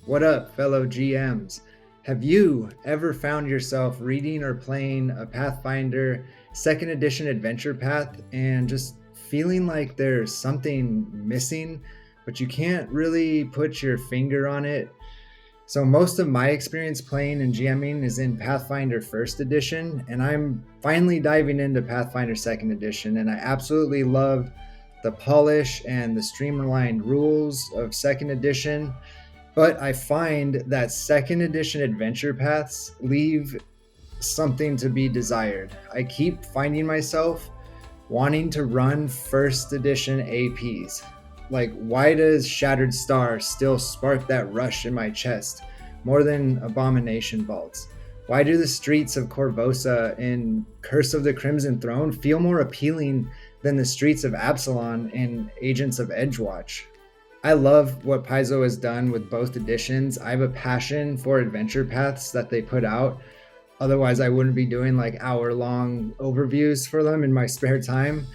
What up, fellow GMs? Have you ever found yourself reading or playing a Pathfinder 2nd edition adventure path and just feeling like there's something missing, but you can't really put your finger on it? So, most of my experience playing and GMing is in Pathfinder 1st edition, and I'm finally diving into Pathfinder 2nd edition, and I absolutely love the polish and the streamlined rules of 2nd edition. But I find that 2nd edition adventure paths leave something to be desired. I keep finding myself wanting to run 1st edition APs. Like, why does Shattered Star still spark that rush in my chest more than Abomination Vaults? Why do the streets of Corvosa in Curse of the Crimson Throne feel more appealing than the streets of Absalon in Agents of Edgewatch? I love what Paizo has done with both editions. I have a passion for adventure paths that they put out. Otherwise, I wouldn't be doing like hour-long overviews for them in my spare time.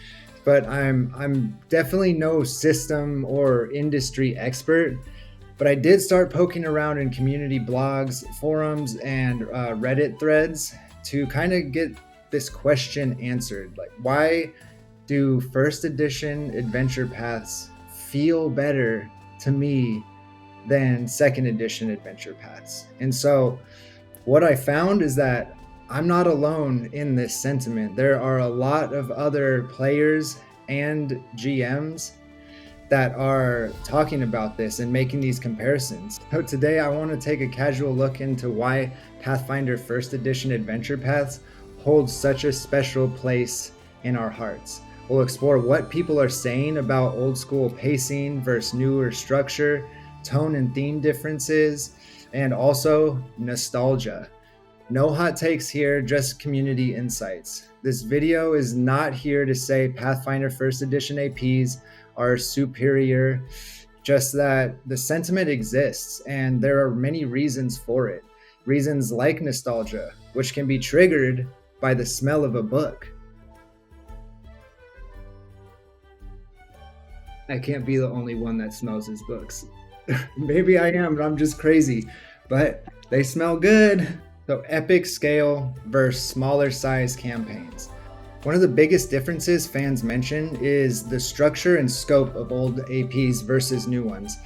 But I'm definitely no system or industry expert. But I did start poking around in community blogs, forums, and Reddit threads to kind of get this question answered. Like, why do 1st edition adventure paths feel better to me than 2nd edition adventure paths? And so what I found is that I'm not alone in this sentiment. There are a lot of other players and GMs that are talking about this and making these comparisons. So today I want to take a casual look into why Pathfinder 1st edition adventure paths hold such a special place in our hearts. We'll explore what people are saying about old school pacing versus newer structure, tone and theme differences, and also nostalgia. No hot takes here, just community insights. This video is not here to say Pathfinder 1st edition APs are superior, just that the sentiment exists and there are many reasons for it. Reasons like nostalgia, which can be triggered by the smell of a book. I can't be the only one that smells his books. Maybe I am, but I'm just crazy. But they smell good. So epic scale versus smaller size campaigns. One of the biggest differences fans mention is the structure and scope of old APs versus new ones.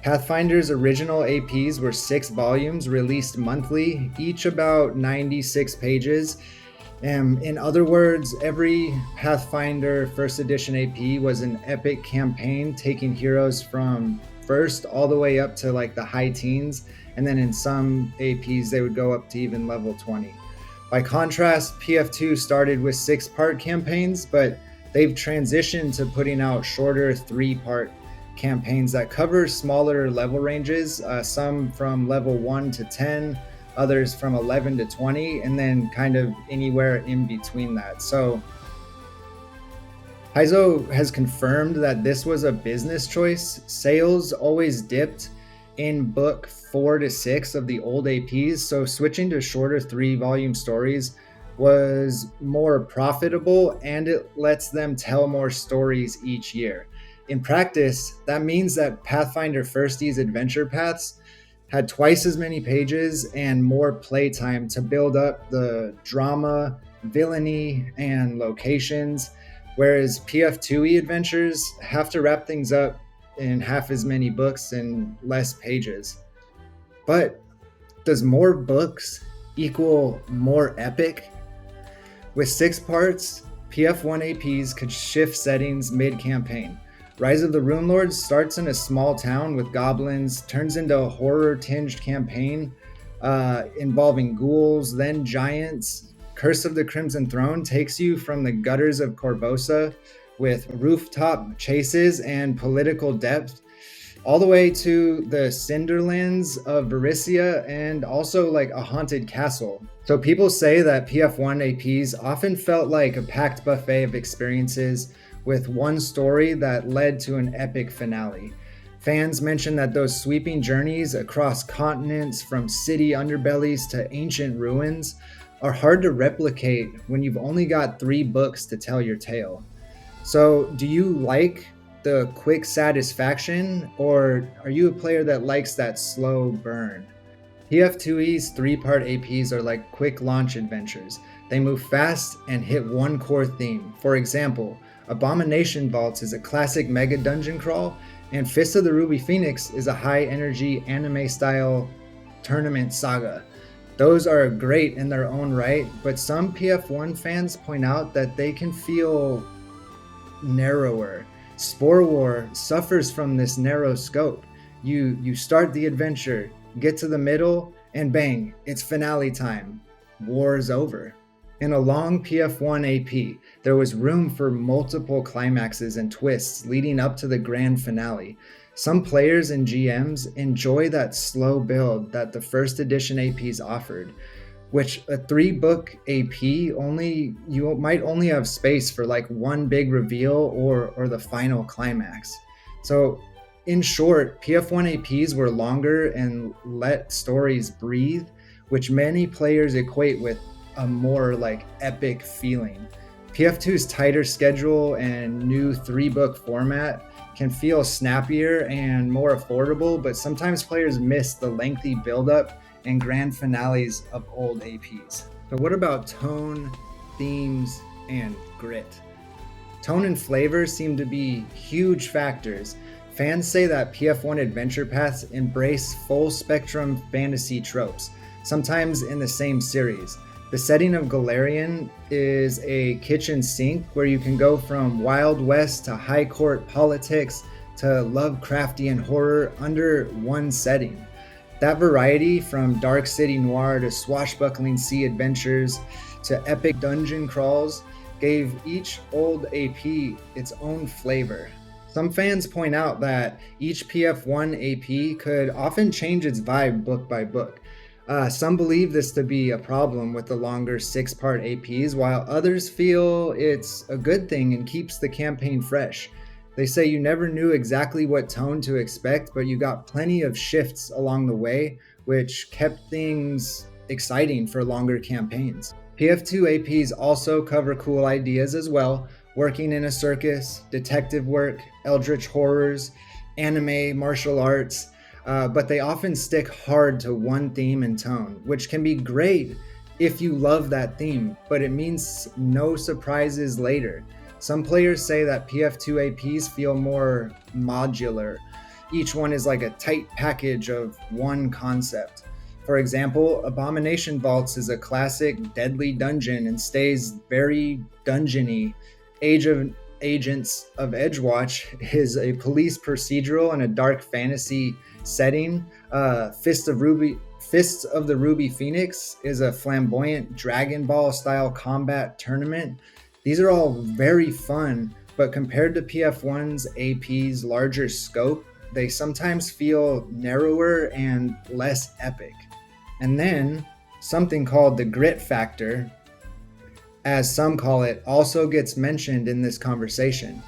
Pathfinder's original APs were 6 volumes released monthly, each about 96 pages. In other words, every Pathfinder 1st edition AP was an epic campaign taking heroes from 1st all the way up to like the high teens, and then in some APs they would go up to even level 20. By contrast, PF2 started with 6-part campaigns, but they've transitioned to putting out shorter 3-part campaigns that cover smaller level ranges, some from level 1 to 10, others from 11 to 20, and then kind of anywhere in between that. So Paizo has confirmed that this was a business choice. Sales always dipped in book 4 to 6 of the old APs, so switching to shorter 3-volume stories was more profitable and it lets them tell more stories each year. In practice, that means that Pathfinder 1st's adventure paths had twice as many pages and more playtime to build up the drama, villainy, and locations, whereas PF2e adventures have to wrap things up in half as many books and less pages. But does more books equal more epic? With 6 parts, PF1e APs could shift settings mid-campaign. Rise of the Runelords starts in a small town with goblins, turns into a horror-tinged campaign involving ghouls, then giants. Curse of the Crimson Throne takes you from the gutters of Corvosa with rooftop chases and political depth, all the way to the Cinderlands of Varisia and also like a haunted castle. So people say that PF1 APs often felt like a packed buffet of experiences with one story that led to an epic finale. Fans mention that those sweeping journeys across continents from city underbellies to ancient ruins are hard to replicate when you've only got 3 books to tell your tale. So do you like the quick satisfaction, or are you a player that likes that slow burn? PF2e's three-part APs are like quick launch adventures. They move fast and hit one core theme. For example, Abomination Vaults is a classic mega dungeon crawl, and Fist of the Ruby Phoenix is a high-energy anime-style tournament saga. Those are great in their own right, but some PF1 fans point out that they can feel narrower. Spore War suffers from this narrow scope. You start the adventure, get to the middle, and bang, it's finale time. War's over. In a long PF1 AP, there was room for multiple climaxes and twists leading up to the grand finale. Some players and GMs enjoy that slow build that the first edition APs offered, which a 3-book AP you might only have space for like one big reveal or the final climax. So in short, PF1 APs were longer and let stories breathe, which many players equate with a more like epic feeling. PF2's tighter schedule and new 3-book format can feel snappier and more affordable, but sometimes players miss the lengthy build-up and grand finales of old APs. But what about tone, themes, and grit? Tone and flavor seem to be huge factors. Fans say that PF1 Adventure Paths embrace full spectrum fantasy tropes, sometimes in the same series. The setting of Galarian is a kitchen sink where you can go from Wild West to high court politics to Lovecraftian horror under one setting. That variety, from dark city noir to swashbuckling sea adventures to epic dungeon crawls, gave each old AP its own flavor. Some fans point out that each PF1 AP could often change its vibe book by book. Some believe this to be a problem with the longer 6-part APs, while others feel it's a good thing and keeps the campaign fresh. They say you never knew exactly what tone to expect, but you got plenty of shifts along the way, which kept things exciting for longer campaigns. PF2 APs also cover cool ideas as well: working in a circus, detective work, eldritch horrors, anime, martial arts, but they often stick hard to one theme and tone, which can be great if you love that theme, but it means no surprises later. Some players say that PF2 APs feel more modular. Each one is like a tight package of one concept. For example, Abomination Vaults is a classic deadly dungeon and stays very dungeony. Agents of Edgewatch is a police procedural in a dark fantasy setting. Fists of the Ruby Phoenix is a flamboyant Dragon Ball style combat tournament. These are all very fun, but compared to PF1's AP's larger scope, they sometimes feel narrower and less epic. And then something called the grit factor, as some call it, also gets mentioned in this conversation.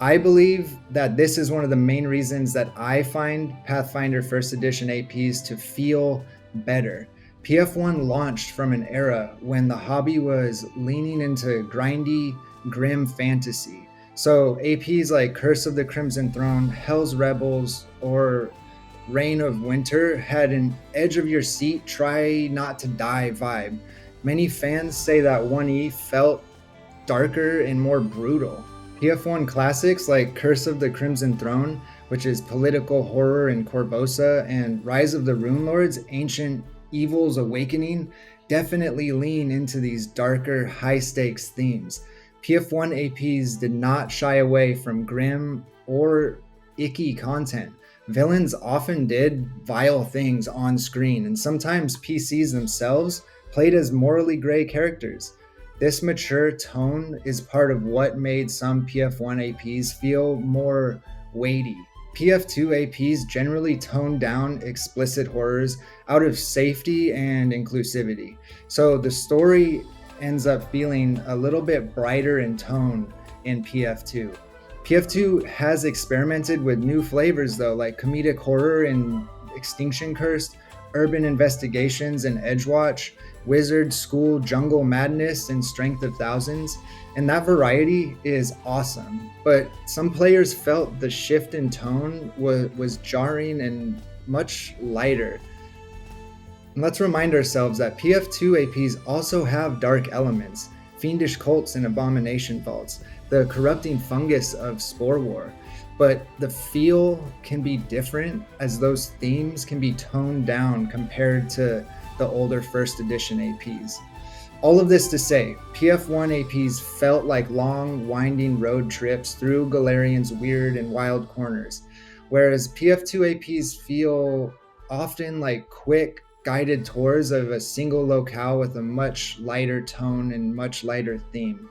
I believe that this is one of the main reasons that I find Pathfinder First Edition APs to feel better. PF1 launched from an era when the hobby was leaning into grindy, grim fantasy. So APs like Curse of the Crimson Throne, Hell's Rebels, or Reign of Winter had an edge of your seat, try not to die vibe. Many fans say that 1E felt darker and more brutal. PF1 classics like Curse of the Crimson Throne, which is political horror in Corvosa, and Rise of the Runelords, Ancient Evil's Awakening, definitely lean into these darker, high-stakes themes. PF1 APs did not shy away from grim or icky content. Villains often did vile things on screen, and sometimes PCs themselves played as morally gray characters. This mature tone is part of what made some PF1 APs feel more weighty. PF2 APs generally tone down explicit horrors out of safety and inclusivity, so the story ends up feeling a little bit brighter in tone in PF2. PF2 has experimented with new flavors though, like comedic horror and Extinction Cursed, Urban Investigations and Edgewatch, Wizard, School, Jungle Madness, and Strength of Thousands. And that variety is awesome. But some players felt the shift in tone was jarring and much lighter. And let's remind ourselves that PF2 APs also have dark elements, fiendish cults and abomination vaults, the corrupting fungus of Spore War. But the feel can be different as those themes can be toned down compared to the older first edition APs. All of this to say, PF1 APs felt like long, winding road trips through Galarian's weird and wild corners, whereas PF2 APs feel often like quick, guided tours of a single locale with a much lighter tone and much lighter theme.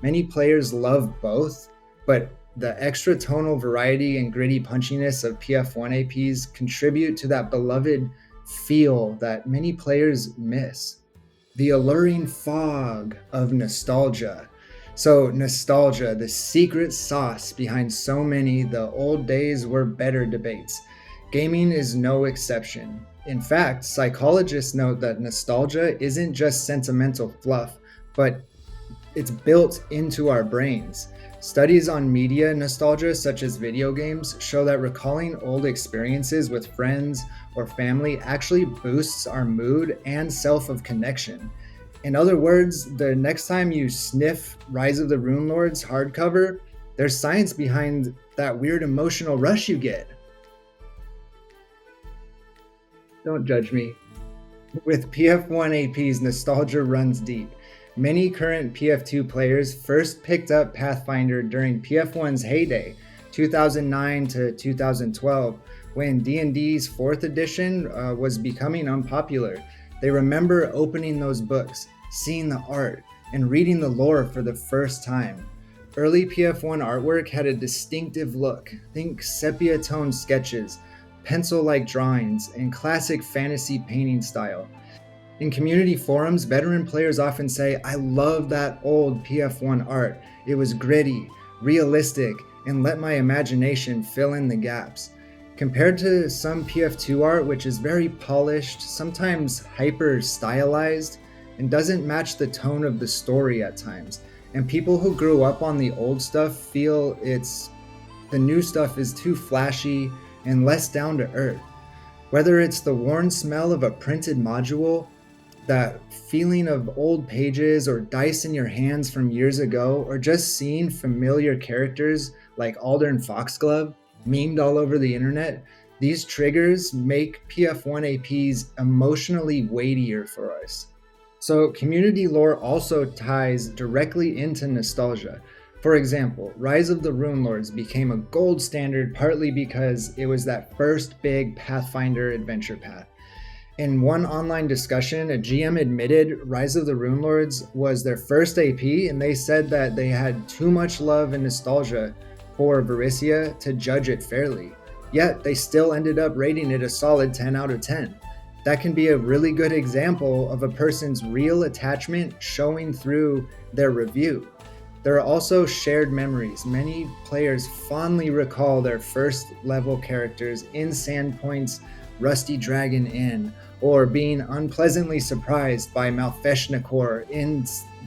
Many players love both, but the extra tonal variety and gritty punchiness of PF1 APs contribute to that beloved feel that many players miss. The alluring fog of nostalgia. So nostalgia, the secret sauce behind so many the old days were better debates. Gaming is no exception. In fact, psychologists note that nostalgia isn't just sentimental fluff, but it's built into our brains. Studies on media nostalgia, such as video games, show that recalling old experiences with friends or family actually boosts our mood and self of connection. In other words, the next time you sniff Rise of the Runelords hardcover, there's science behind that weird emotional rush you get. Don't judge me. With PF1 APs, nostalgia runs deep. Many current PF2 players first picked up Pathfinder during PF1's heyday, 2009 to 2012, when D&D's 4th edition was becoming unpopular. They remember opening those books, seeing the art, and reading the lore for the first time. Early PF1 artwork had a distinctive look. Think sepia-toned sketches, pencil-like drawings, and classic fantasy painting style. In community forums, veteran players often say, "I love that old PF1 art. It was gritty, realistic, and let my imagination fill in the gaps." Compared to some PF2 art, which is very polished, sometimes hyper stylized, and doesn't match the tone of the story at times. And people who grew up on the old stuff feel the new stuff is too flashy and less down to earth. Whether it's the worn smell of a printed module, that feeling of old pages or dice in your hands from years ago, or just seeing familiar characters like Aldern Foxglove memed all over the internet, these triggers make PF1 APs emotionally weightier for us. So community lore also ties directly into nostalgia. For example, Rise of the Runelords became a gold standard partly because it was that first big Pathfinder Adventure Path. In one online discussion, a GM admitted Rise of the Runelords was their first AP, and they said that they had too much love and nostalgia for Varisia to judge it fairly. Yet, they still ended up rating it a solid 10 out of 10. That can be a really good example of a person's real attachment showing through their review. There are also shared memories. Many players fondly recall their first level characters in Sandpoint's Rusty Dragon Inn, or being unpleasantly surprised by Malfeshnakor in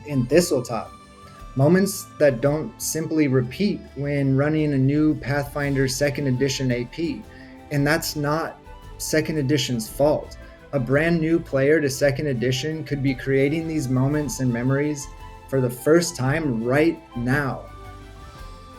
Thistletop. Moments that don't simply repeat when running a new Pathfinder 2nd Edition AP, and that's not 2nd Edition's fault. A brand new player to 2nd Edition could be creating these moments and memories for the first time right now.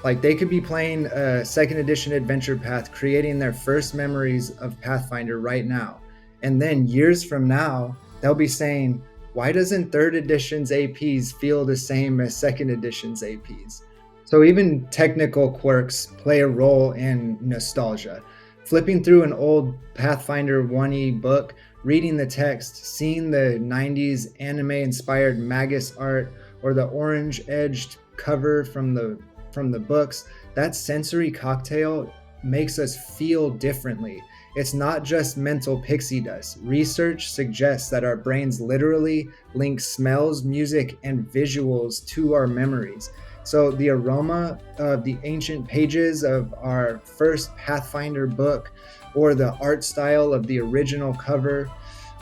Like they could be playing a 2nd Edition Adventure Path, creating their first memories of Pathfinder right now. And then years from now, they'll be saying, why doesn't 3rd Edition's APs feel the same as 2nd Edition's APs? So even technical quirks play a role in nostalgia. Flipping through an old Pathfinder 1e book, reading the text, seeing the 90s anime-inspired Magus art, or the orange-edged cover from the books, that sensory cocktail makes us feel differently. It's not just mental pixie dust. Research suggests that our brains literally link smells, music, and visuals to our memories. So the aroma of the ancient pages of our first Pathfinder book, or the art style of the original cover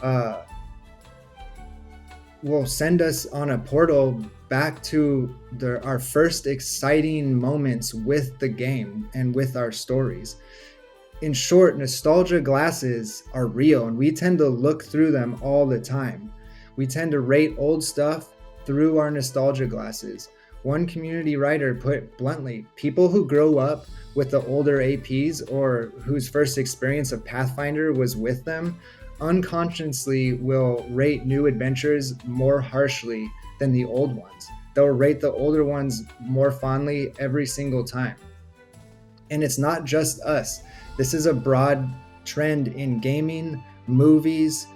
uh, will send us on a portal back to our first exciting moments with the game and with our stories. In short, nostalgia glasses are real, and we tend to look through them all the time. We tend to rate old stuff through our nostalgia glasses. One community writer put it bluntly, people who grow up with the older APs or whose first experience of Pathfinder was with them unconsciously will rate new adventures more harshly than the old ones. They'll rate the older ones more fondly every single time. And it's not just us. This is a broad trend in gaming, movies,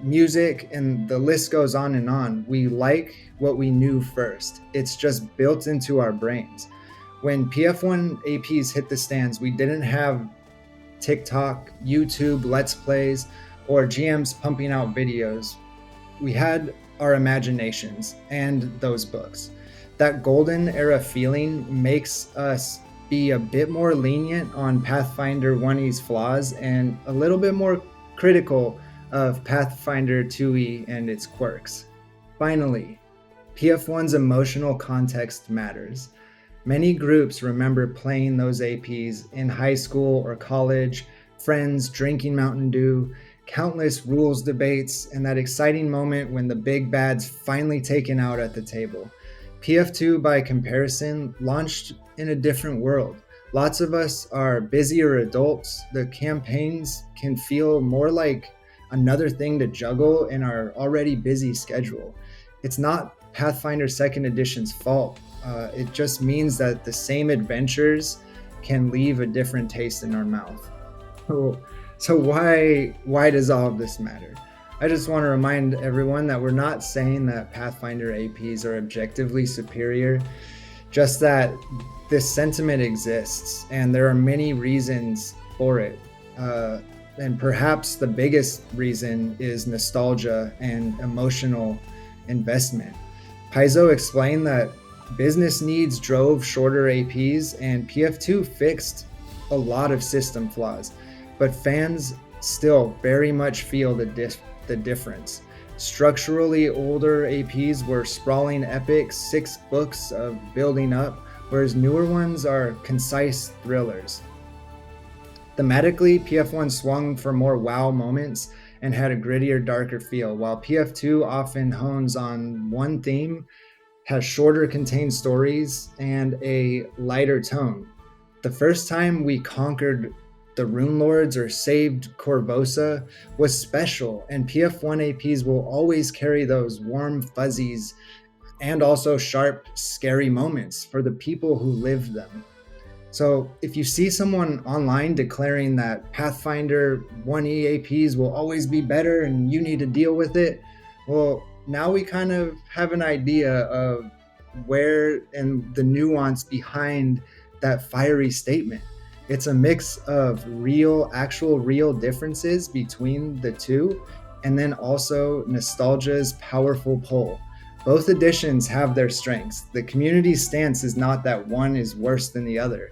music, and the list goes on and on. We like what we knew first. It's just built into our brains. When PF1 APs hit the stands, we didn't have TikTok, YouTube, Let's Plays, or GMs pumping out videos. We had our imaginations and those books. That golden era feeling makes us be a bit more lenient on Pathfinder 1e's flaws and a little bit more critical of Pathfinder 2e and its quirks. Finally, PF1's emotional context matters. Many groups remember playing those APs in high school or college, friends drinking Mountain Dew, countless rules debates, and that exciting moment when the big bad's finally taken out at the table. PF2, by comparison, launched in a different world. Lots of us are busier adults. The campaigns can feel more like another thing to juggle in our already busy schedule. It's not Pathfinder 2nd Edition's fault. It just means that the same adventures can leave a different taste in our mouth. So why does all of this matter? I just want to remind everyone that we're not saying that Pathfinder APs are objectively superior, just that this sentiment exists and there are many reasons for it. And perhaps the biggest reason is nostalgia and emotional investment. Paizo explained that business needs drove shorter APs, and PF2 fixed a lot of system flaws, but fans still very much feel the difference. Structurally older APs were sprawling epics, 6 books of building up, whereas newer ones are concise thrillers. Thematically, PF1 swung for more wow moments and had a grittier, darker feel, while PF2 often hones on one theme, has shorter contained stories, and a lighter tone. The first time we conquered the Rune Lords or saved Corvosa was special, and PF1 APs will always carry those warm fuzzies and also sharp, scary moments for the people who lived them. So if you see someone online declaring that Pathfinder 1e APs will always be better and you need to deal with it, well, now we kind of have an idea of where and the nuance behind that fiery statement. It's a mix of actual real differences between the two, and then also nostalgia's powerful pull. Both editions have their strengths. The community's stance is not that one is worse than the other,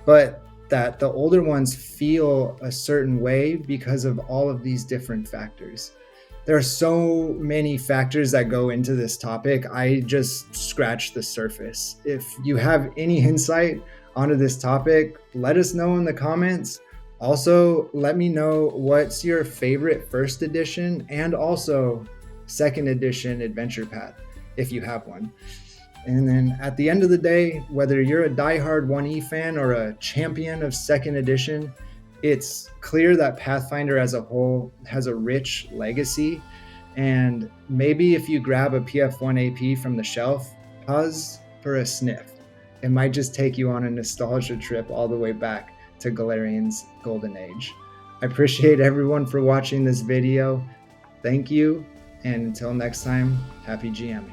but that the older ones feel a certain way because of all of these different factors. There are so many factors that go into this topic. I just scratched the surface. If you have any insight onto this topic, let us know in the comments. Also, let me know what's your favorite first edition and also second edition adventure path, if you have one. And then at the end of the day, whether you're a diehard 1E fan or a champion of second edition, it's clear that Pathfinder as a whole has a rich legacy. And maybe if you grab a PF1 AP from the shelf, pause for a sniff. It might just take you on a nostalgia trip all the way back to Galarian's golden age. I appreciate everyone for watching this video. Thank you. And until next time, happy GMing.